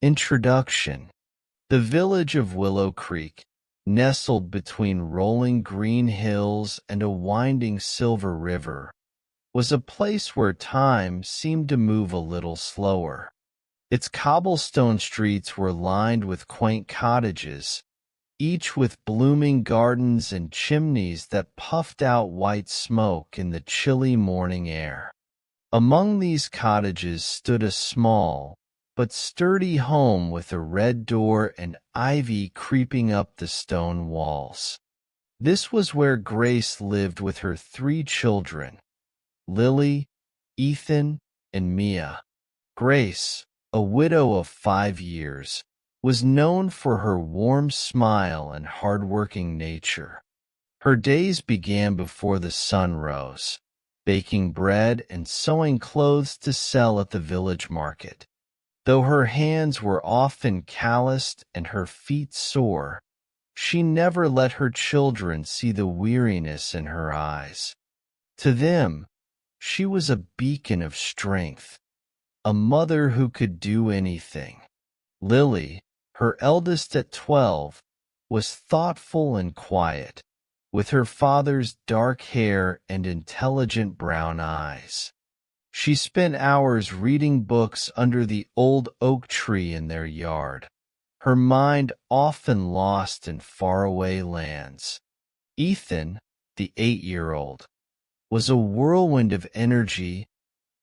Introduction. The village of Willow Creek, nestled between rolling green hills and a winding silver river, was a place where time seemed to move a little slower. Its cobblestone streets were lined with quaint cottages, each with blooming gardens and chimneys that puffed out white smoke in the chilly morning air. Among these cottages stood a small, but sturdy home with a red door and ivy creeping up the stone walls. This was where Grace lived with her 3 children, Lily, Ethan, and Mia. Grace, a widow of 5 years, was known for her warm smile and hard-working nature. Her days began before the sun rose, baking bread and sewing clothes to sell at the village market. Though her hands were often calloused and her feet sore, she never let her children see the weariness in her eyes. To them, she was a beacon of strength, a mother who could do anything. Lily, her eldest at 12, was thoughtful and quiet, with her father's dark hair and intelligent brown eyes. She spent hours reading books under the old oak tree in their yard, her mind often lost in faraway lands. Ethan, the 8-year-old, was a whirlwind of energy,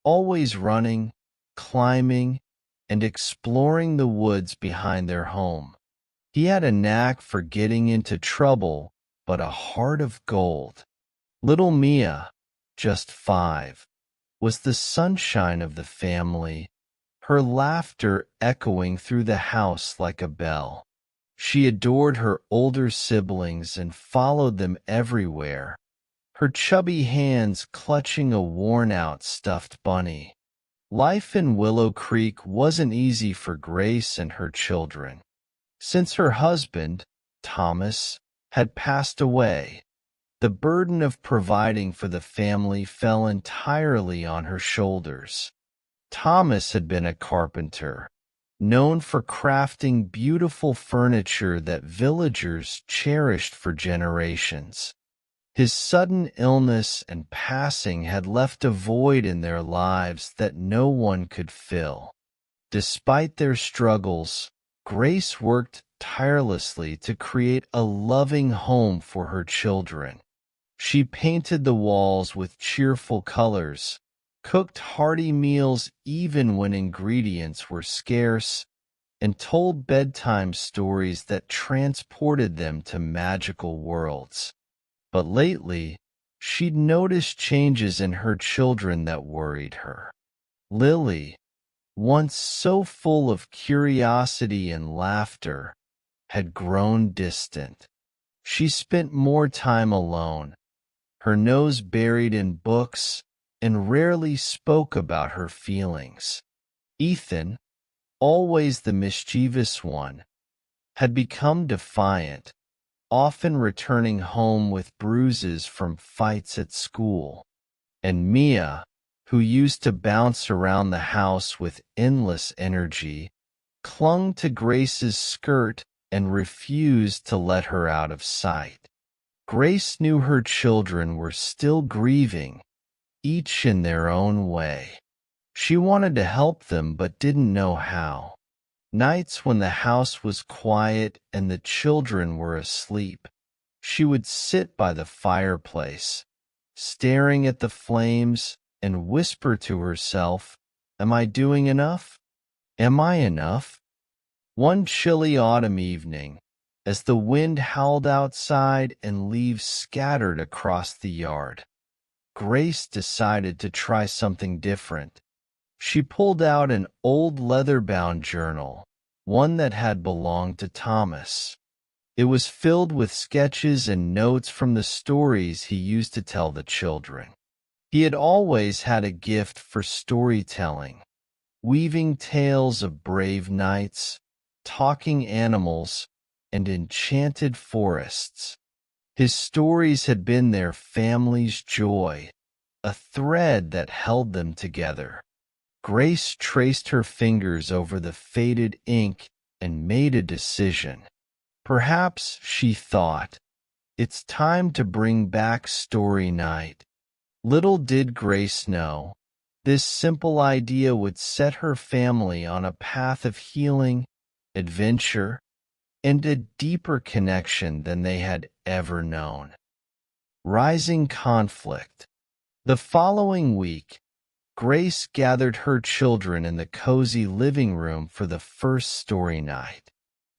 always running, climbing, and exploring the woods behind their home. He had a knack for getting into trouble, but a heart of gold. Little Mia, just 5, was the sunshine of the family, her laughter echoing through the house like a bell. She adored her older siblings and followed them everywhere, her chubby hands clutching a worn-out stuffed bunny. Life in Willow Creek wasn't easy for Grace and her children. Since her husband, Thomas, had passed away, the burden of providing for the family fell entirely on her shoulders. Thomas had been a carpenter, known for crafting beautiful furniture that villagers cherished for generations. His sudden illness and passing had left a void in their lives that no one could fill. Despite their struggles, Grace worked tirelessly to create a loving home for her children. She painted the walls with cheerful colors, cooked hearty meals even when ingredients were scarce, and told bedtime stories that transported them to magical worlds. But lately, she'd noticed changes in her children that worried her. Lily, once so full of curiosity and laughter, had grown distant. She spent more time alone, her nose buried in books, and rarely spoke about her feelings. Ethan, always the mischievous one, had become defiant, often returning home with bruises from fights at school. And Mia, who used to bounce around the house with endless energy, clung to Grace's skirt and refused to let her out of sight. Grace knew her children were still grieving, each in their own way. She wanted to help them but didn't know how. Nights when the house was quiet and the children were asleep, she would sit by the fireplace, staring at the flames, and whisper to herself, "Am I doing enough? Am I enough?" One chilly autumn evening, as the wind howled outside and leaves scattered across the yard, Grace decided to try something different. She pulled out an old leather-bound journal, one that had belonged to Thomas. It was filled with sketches and notes from the stories he used to tell the children. He had always had a gift for storytelling, weaving tales of brave knights, talking animals, and enchanted forests. His stories had been their family's joy, a thread that held them together. Grace traced her fingers over the faded ink and made a decision. Perhaps, she thought, it's time to bring back story night. Little did Grace know, this simple idea would set her family on a path of healing, adventure, and a deeper connection than they had ever known. Rising conflict. The following week, Grace gathered her children in the cozy living room for the first story night.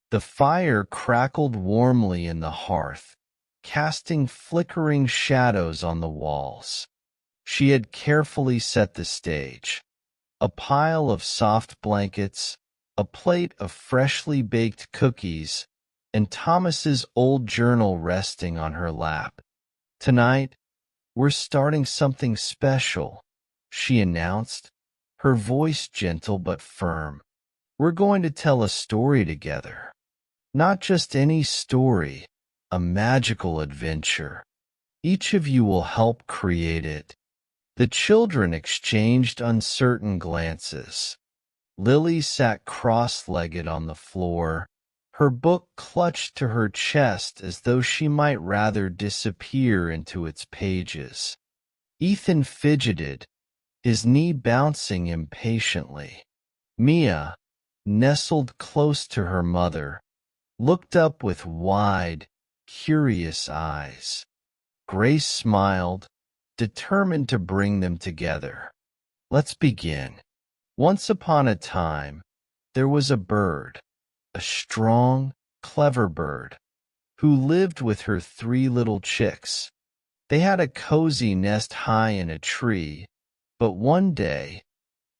The fire crackled warmly in the hearth, casting flickering shadows on the walls. She had carefully set the stage. A pile of soft blankets, a plate of freshly baked cookies, and Thomas's old journal resting on her lap. Tonight, we're starting something special, she announced, her voice gentle but firm. We're going to tell a story together. Not just any story, a magical adventure. Each of you will help create it. The children exchanged uncertain glances. Lily sat cross-legged on the floor, her book clutched to her chest as though she might rather disappear into its pages. Ethan fidgeted, his knee bouncing impatiently. Mia, nestled close to her mother, looked up with wide, curious eyes. Grace smiled, determined to bring them together. Let's begin. Once upon a time, there was a bird, a strong, clever bird, who lived with her 3 little chicks. They had a cozy nest high in a tree, but one day,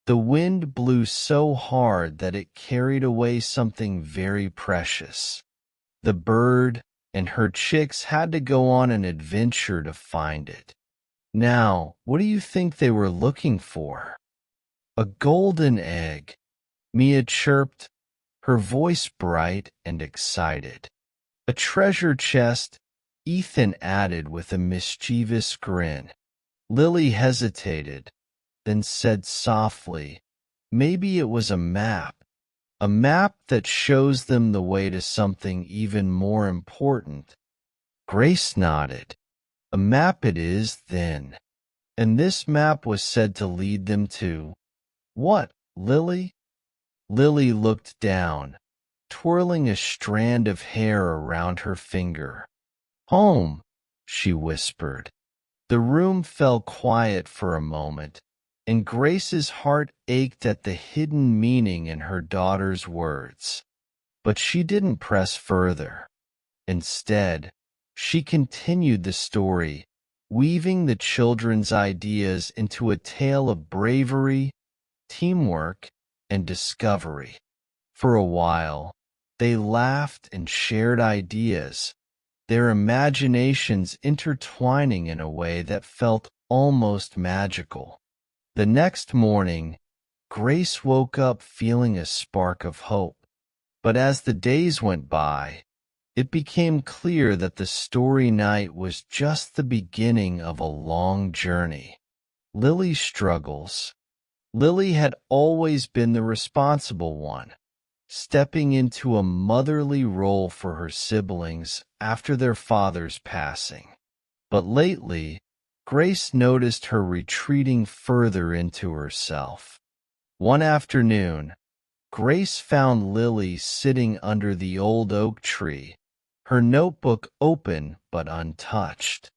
the wind blew so hard that it carried away something very precious. The bird and her chicks had to go on an adventure to find it. Now, what do you think they were looking for? A golden egg, Mia chirped, her voice bright and excited. A treasure chest, Ethan added with a mischievous grin. Lily hesitated, then said softly, maybe it was a map that shows them the way to something even more important. Grace nodded. A map it is, then. And this map was said to lead them to what, Lily? Lily looked down, twirling a strand of hair around her finger. Home, she whispered. The room fell quiet for a moment, and Grace's heart ached at the hidden meaning in her daughter's words. But she didn't press further. Instead, she continued the story, weaving the children's ideas into a tale of bravery, teamwork, and discovery. For a while, they laughed and shared ideas, their imaginations intertwining in a way that felt almost magical. The next morning, Grace woke up feeling a spark of hope. But as the days went by, it became clear that the story night was just the beginning of a long journey. Lily's struggles. Lily had always been the responsible one, stepping into a motherly role for her siblings after their father's passing. But lately, Grace noticed her retreating further into herself. One afternoon, Grace found Lily sitting under the old oak tree, her notebook open but untouched.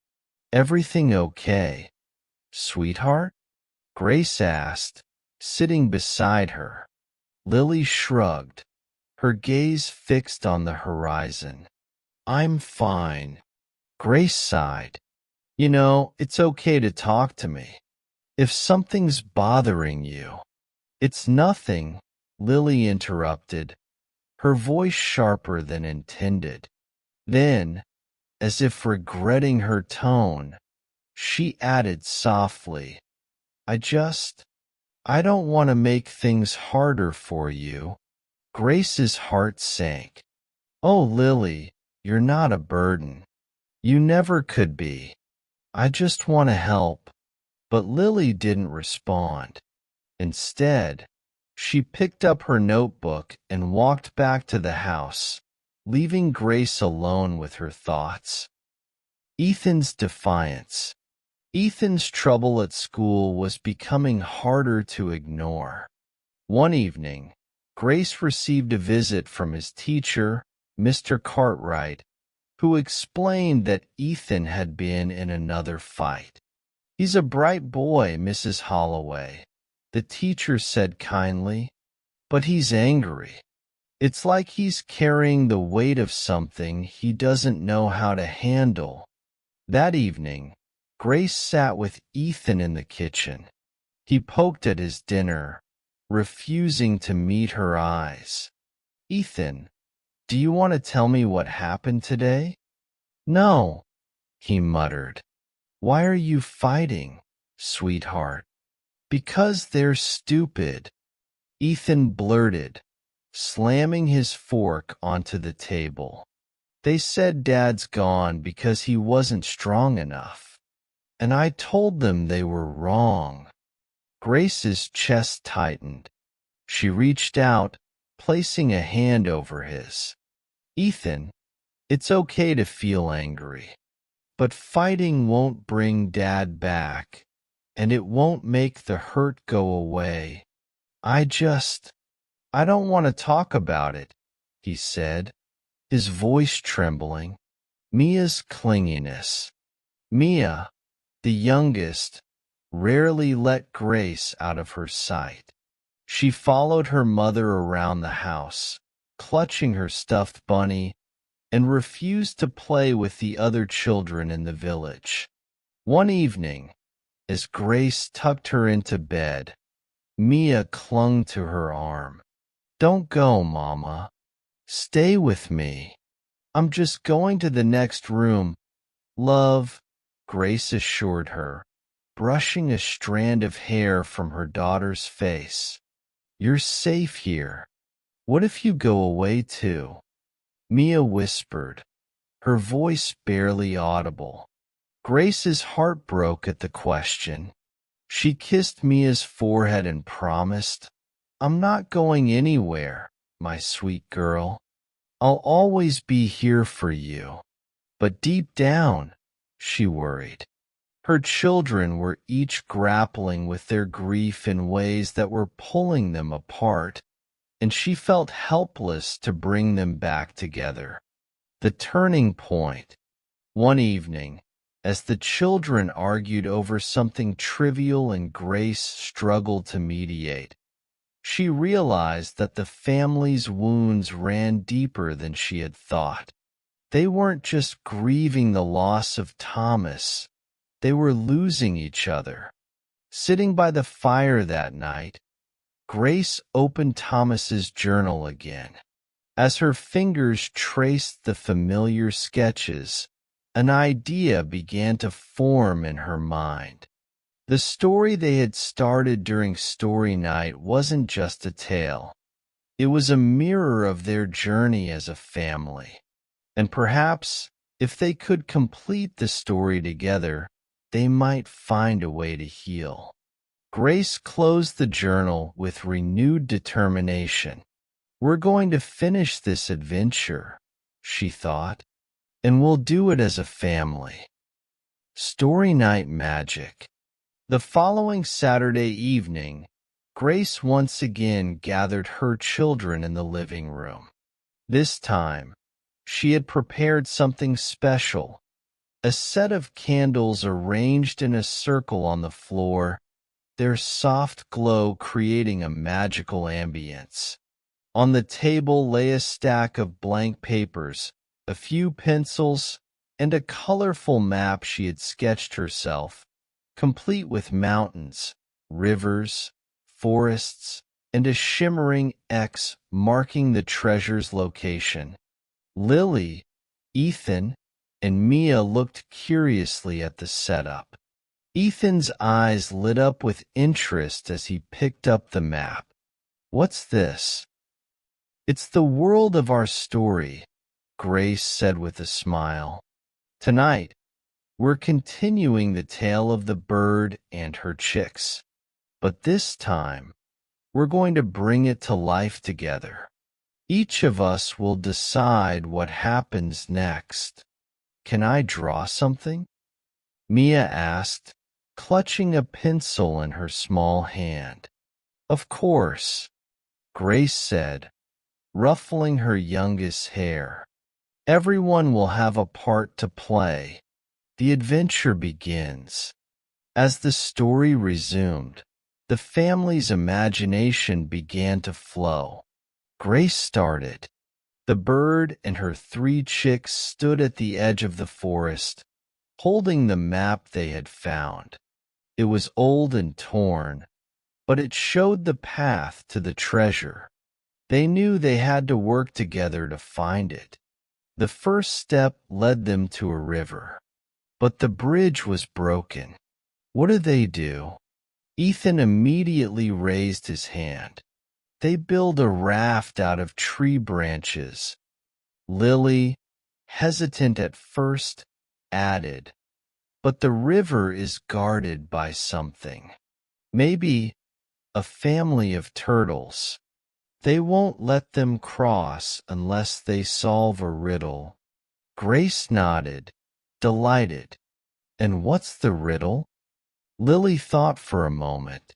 Everything okay, sweetheart? Grace asked, sitting beside her. Lily shrugged, her gaze fixed on the horizon. I'm fine. Grace sighed. You know, it's okay to talk to me. If something's bothering you. It's nothing, Lily interrupted, her voice sharper than intended. Then, as if regretting her tone, she added softly, I don't want to make things harder for you. Grace's heart sank. Oh, Lily, you're not a burden. You never could be. I just want to help. But Lily didn't respond. Instead, she picked up her notebook and walked back to the house, leaving Grace alone with her thoughts. Ethan's defiance. Ethan's trouble at school was becoming harder to ignore. One evening, Grace received a visit from his teacher, Mr. Cartwright, who explained that Ethan had been in another fight. "He's a bright boy, Mrs. Holloway," the teacher said kindly, "but he's angry. It's like he's carrying the weight of something he doesn't know how to handle." That evening, Grace sat with Ethan in the kitchen. He poked at his dinner, refusing to meet her eyes. "Ethan, do you want to tell me what happened today?" "No," he muttered. "Why are you fighting, sweetheart?" "Because they're stupid," Ethan blurted, slamming his fork onto the table. "They said Dad's gone because he wasn't strong enough, and I told them they were wrong." Grace's chest tightened. She reached out, placing a hand over his. "Ethan, it's okay to feel angry, but fighting won't bring Dad back, and it won't make the hurt go away. I don't want to talk about it," he said, his voice trembling. Mia's clinginess. Mia, the youngest, rarely let Grace out of her sight. She followed her mother around the house, clutching her stuffed bunny, and refused to play with the other children in the village. One evening, as Grace tucked her into bed, Mia clung to her arm. "Don't go, Mama. Stay with me. I'm just going to the next room, love," Grace assured her, brushing a strand of hair from her daughter's face. "You're safe here. What if you go away too?" Mia whispered, her voice barely audible. Grace's heart broke at the question. She kissed Mia's forehead and promised, "I'm not going anywhere, my sweet girl. I'll always be here for you." But deep down, she worried. Her children were each grappling with their grief in ways that were pulling them apart, and she felt helpless to bring them back together. The turning point. One evening, as the children argued over something trivial and Grace struggled to mediate, she realized that the family's wounds ran deeper than she had thought. They weren't just grieving the loss of Thomas, they were losing each other. Sitting by the fire that night, Grace opened Thomas's journal again. As her fingers traced the familiar sketches, an idea began to form in her mind. The story they had started during story night wasn't just a tale. It was a mirror of their journey as a family. And perhaps, if they could complete the story together, they might find a way to heal. Grace closed the journal with renewed determination. "We're going to finish this adventure," she thought, "and we'll do it as a family." Story night magic. The following Saturday evening, Grace once again gathered her children in the living room. This time, she had prepared something special, a set of candles arranged in a circle on the floor, their soft glow creating a magical ambience. On the table lay a stack of blank papers, a few pencils, and a colorful map she had sketched herself, complete with mountains, rivers, forests, and a shimmering X marking the treasure's location. Lily, Ethan, and Mia looked curiously at the setup. Ethan's eyes lit up with interest as he picked up the map. "What's this?" "It's the world of our story," Grace said with a smile. "Tonight, we're continuing the tale of the bird and her chicks. but this time, we're going to bring it to life together. Each of us will decide what happens next. Can I draw something? Mia asked, clutching a pencil in her small hand. Of course, Grace said, ruffling her youngest hair. Everyone will have a part to play. The adventure begins. As the story resumed, the family's imagination began to flow. Grace started. The bird and her 3 chicks stood at the edge of the forest, holding the map they had found. It was old and torn, but it showed the path to the treasure. They knew they had to work together to find it. The first step led them to a river, but the bridge was broken. What do? Ethan immediately raised his hand. They build a raft out of tree branches. Lily, hesitant at first, added, but the river is guarded by something. Maybe a family of turtles. They won't let them cross unless they solve a riddle. Grace nodded, delighted. And what's the riddle? Lily thought for a moment.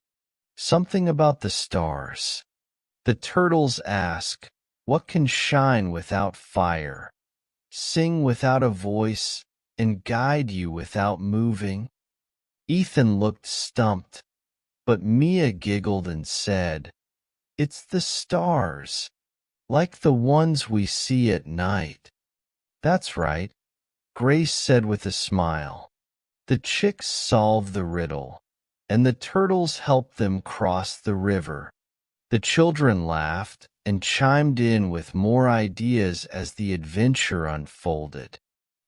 Something about the stars. The turtles ask, what can shine without fire, sing without a voice, and guide you without moving? Ethan looked stumped, but Mia giggled and said, it's the stars, like the ones we see at night. That's right, Grace said with a smile. The chicks solved the riddle, and the turtles helped them cross the river. The children laughed and chimed in with more ideas as the adventure unfolded.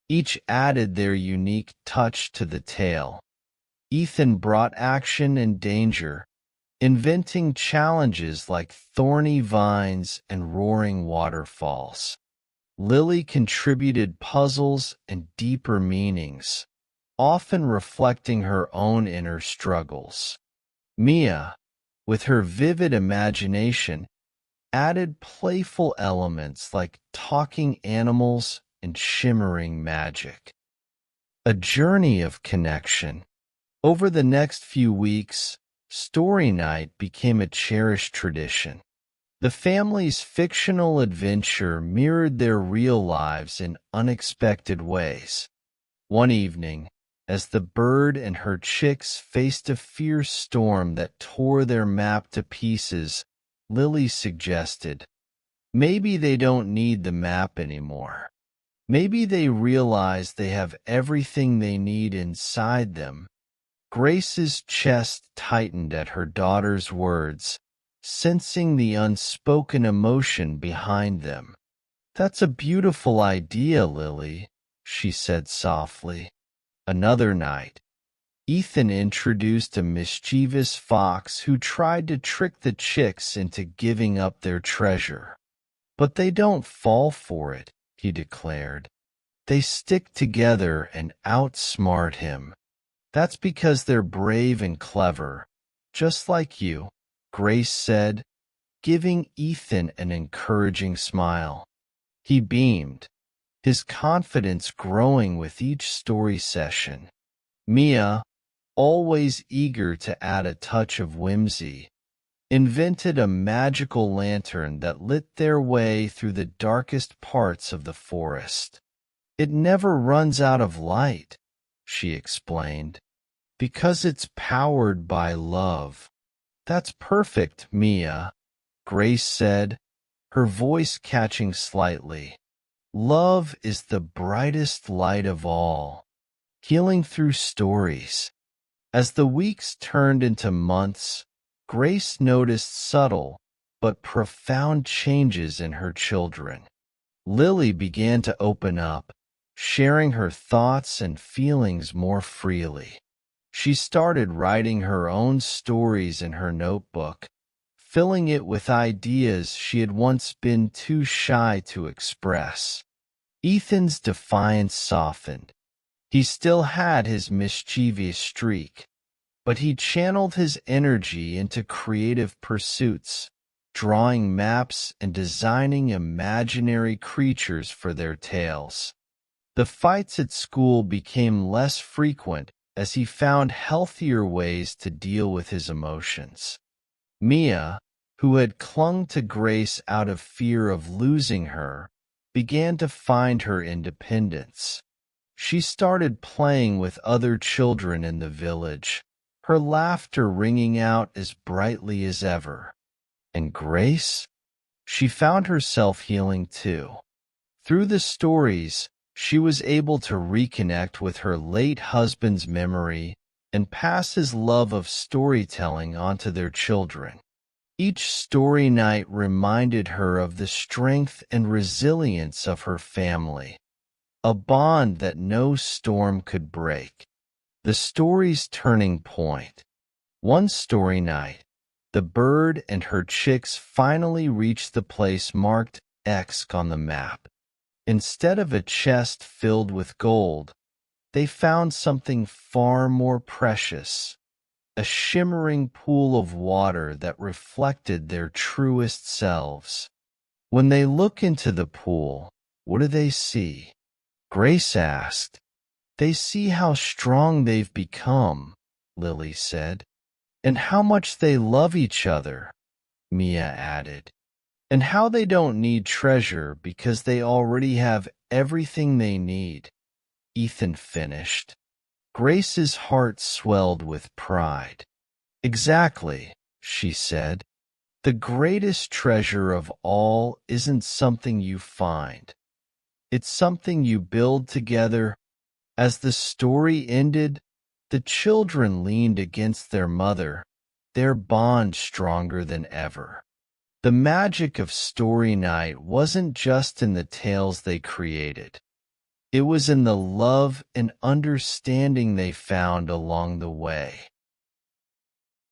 Each added their unique touch to the tale. Ethan brought action and danger, inventing challenges like thorny vines and roaring waterfalls. Lily contributed puzzles and deeper meanings, often reflecting her own inner struggles. Mia, with her vivid imagination, added playful elements like talking animals and shimmering magic. A journey of connection. Over the next few weeks, story night became a cherished tradition. The family's fictional adventure mirrored their real lives in unexpected ways. One evening, as the bird and her chicks faced a fierce storm that tore their map to pieces, Lily suggested, maybe they don't need the map anymore. Maybe they realize they have everything they need inside them. Grace's chest tightened at her daughter's words, sensing the unspoken emotion behind them. That's a beautiful idea, Lily, she said softly. Another night, Ethan introduced a mischievous fox who tried to trick the chicks into giving up their treasure. But they don't fall for it, he declared. They stick together and outsmart him. That's because they're brave and clever, just like you, Grace said, giving Ethan an encouraging smile. He beamed, his confidence growing with each story session. Mia, always eager to add a touch of whimsy, invented a magical lantern that lit their way through the darkest parts of the forest. It never runs out of light, she explained, because it's powered by love. That's perfect, Mia, Grace said, her voice catching slightly. Love is the brightest light of all, healing through stories. As the weeks turned into months, Grace noticed subtle but profound changes in her children. Lily began to open up, sharing her thoughts and feelings more freely. She started writing her own stories in her notebook, filling it with ideas she had once been too shy to express. Ethan's defiance softened. He still had his mischievous streak, but he channeled his energy into creative pursuits, drawing maps and designing imaginary creatures for their tales. The fights at school became less frequent as he found healthier ways to deal with his emotions. Mia, who had clung to Grace out of fear of losing her, began to find her independence. She started playing with other children in the village, her laughter ringing out as brightly as ever. And Grace? She found herself healing too. Through the stories, she was able to reconnect with her late husband's memory and pass his love of storytelling onto their children. Each story night reminded her of the strength and resilience of her family, a bond that no storm could break. The story's turning point. One story night, the bird and her chicks finally reached the place marked X on the map. Instead of a chest filled with gold, they found something far more precious, a shimmering pool of water that reflected their truest selves. When they look into the pool, what do they see? Grace asked. They see how strong they've become, Lily said. And how much they love each other, Mia added. And how they don't need treasure because they already have everything they need, Ethan finished. Grace's heart swelled with pride. Exactly, she said. The greatest treasure of all isn't something you find. It's something you build together. As the story ended, the children leaned against their mother, their bond stronger than ever. The magic of Story Night wasn't just in the tales they created. It was in the love and understanding they found along the way.